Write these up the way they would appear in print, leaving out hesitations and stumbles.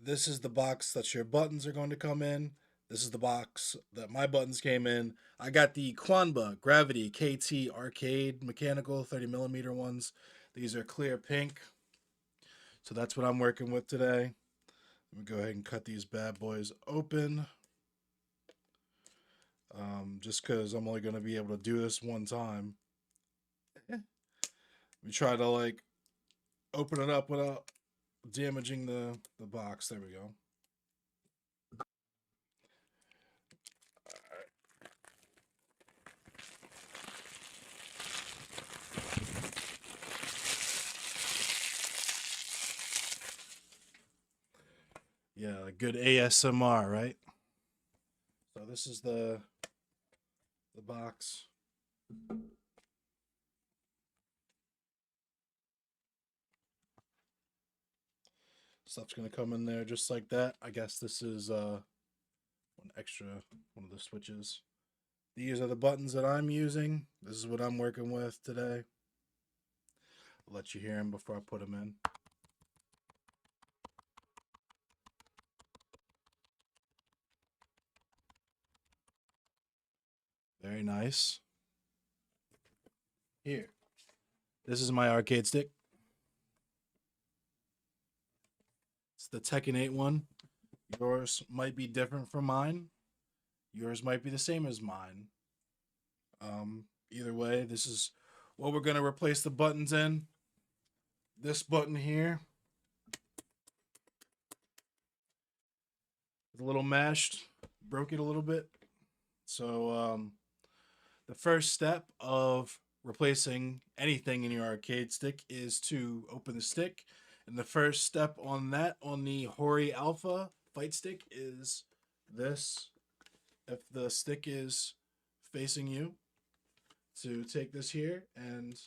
This is the box that your buttons are going to come in. This is the box that my buttons came in. I got the Qanba Gravity KT arcade mechanical 30mm ones. These are clear pink. So that's what I'm working with today. Let me go ahead and cut these bad boys open. Just because I'm only going to be able to do this one time. We try to like open it up without damaging the box. There we go. Yeah, like good ASMR, right? So this is the box. Stuff's gonna come in there just like that. I guess this is one of the switches. These are the buttons that I'm using. This is what I'm working with today. I'll let you hear them before I put them in. Very nice. Here. This is my arcade stick. It's the Tekken 8 one. Yours might be different from mine. Yours might be the same as mine. Either way, this is what we're going to replace the buttons in. This button here is a little mashed, broke it a little bit. So the first step of replacing anything in your arcade stick is to open the stick. And the first step on that on the Hori Alpha Fight Stick is this. If the stick is facing you, to take this here and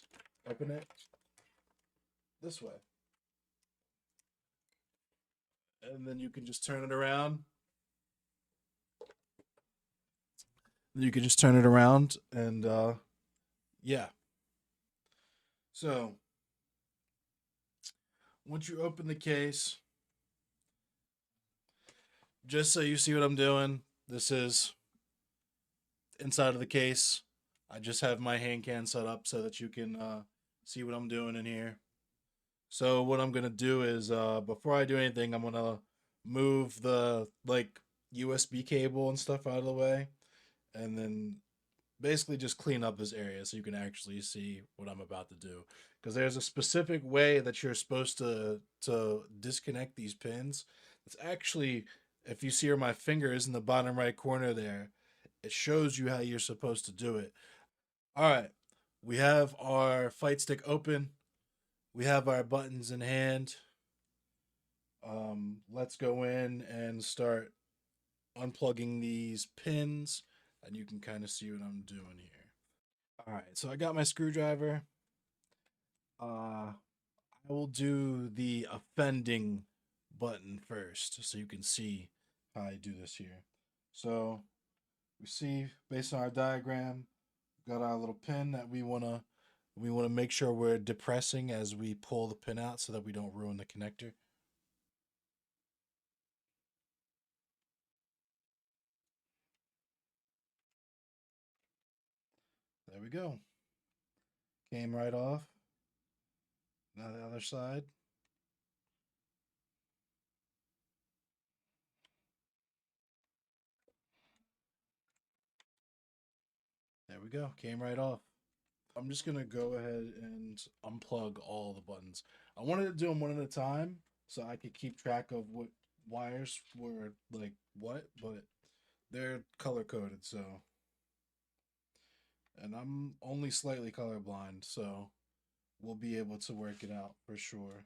open it this way. And then you can just turn it around. You can just turn it around and yeah. So once you open the case, just so you see what I'm doing, this is inside of the case. I just have my Handcam set up so that you can see what I'm doing in here. So what I'm gonna do is before I do anything, I'm gonna move the like USB cable and stuff out of the way, and then basically just clean up this area so you can actually see what I'm about to do. Because there's a specific way that you're supposed to disconnect these pins. It's actually, if you see where my finger is in the bottom right corner there, it shows you how you're supposed to do it. All right, we have our fight stick open. We have our buttons in hand. Let's go in and start unplugging these pins, and you can kind of see what I'm doing here. All right, so I got my screwdriver. I will do the offending button first, so you can see how I do this here. So we see based on our diagram, got our little pin that we wanna make sure we're depressing as we pull the pin out so that we don't ruin the connector. There we go. Came right off. Now the other side. There we go. Came right off. I'm just gonna go ahead and unplug all the buttons. I wanted to do them one at a time so I could keep track of what wires were like what, but they're color coded, so and I'm only slightly colorblind, so we'll be able to work it out for sure.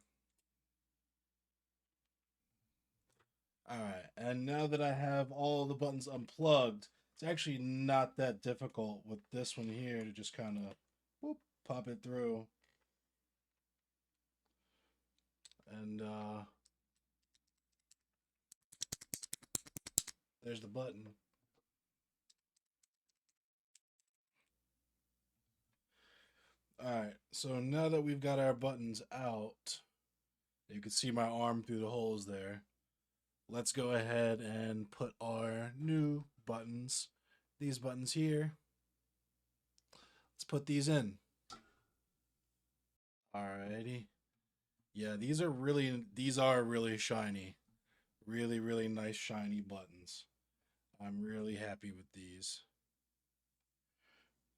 All right, and now that I have all the buttons unplugged, it's actually not that difficult with this one here to just kind of pop it through. And there's the button. All right, so now that we've got our buttons out, you can see my arm through the holes there. let's go ahead and put our new buttons, these buttons here. Let's put these in. Alrighty. Yeah, these are really shiny. Really, really nice shiny buttons. I'm really happy with these.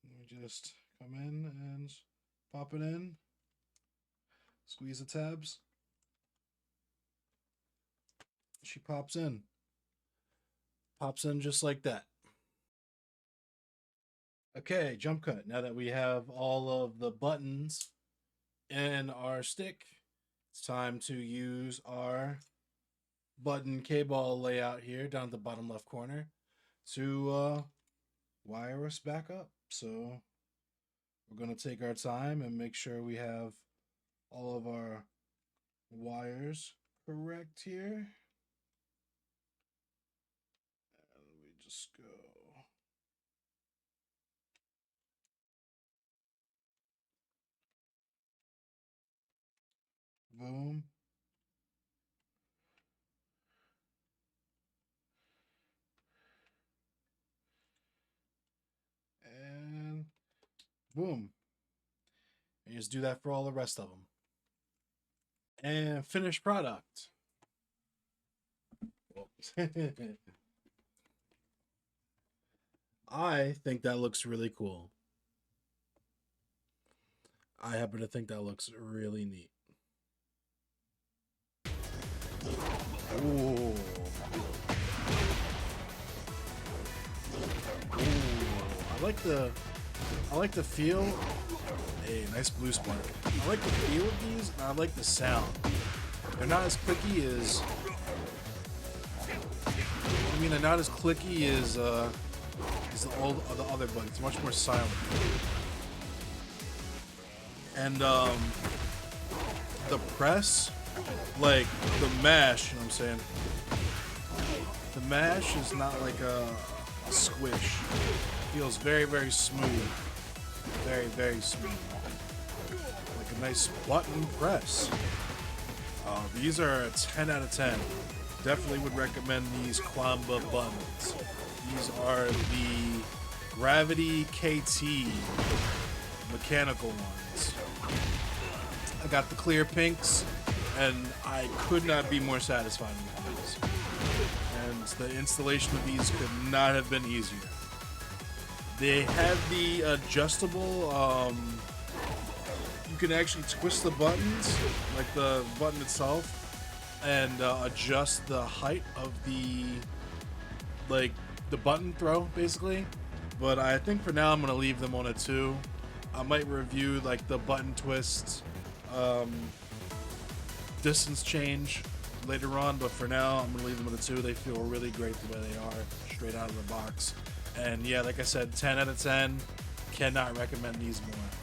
Let me just come in and pop it in. Squeeze the tabs. She pops in. Pops in just like that. Okay, jump cut. Now that we have all of the buttons in our stick, it's time to use our button K-ball layout here down at the bottom left corner to wire us back up. So we're going to take our time and make sure we have all of our wires correct here. And we just go. Boom. And boom. And just do that for all the rest of them. And finished product. I think that looks really cool. I happen to think that looks really neat. Ooh. Ooh. I like the feel. Hey, nice blue spark. I like the feel of these, and I like the sound. They're not as clicky as. They're not as clicky as the other buttons. It's much more silent. And the press, like the mash, you know what I'm saying? The mash is not like a squish. It feels very, very smooth. Very, very smooth. Like a nice button press. These are a 10 out of 10. Definitely would recommend these Qanba buttons. These are the Gravity KT mechanical ones. I got the clear pinks, and I could not be more satisfied with these. And the installation of these could not have been easier. They have the adjustable, you can actually twist the buttons, like the button itself, and adjust the height of the button throw, basically. But I think for now I'm gonna leave them on a 2. I might review like the button twist distance change later on, but for now I'm gonna leave them at a 2. They feel really great the way they are, straight out of the box. And yeah, like I said, 10 out of 10. Cannot recommend these more.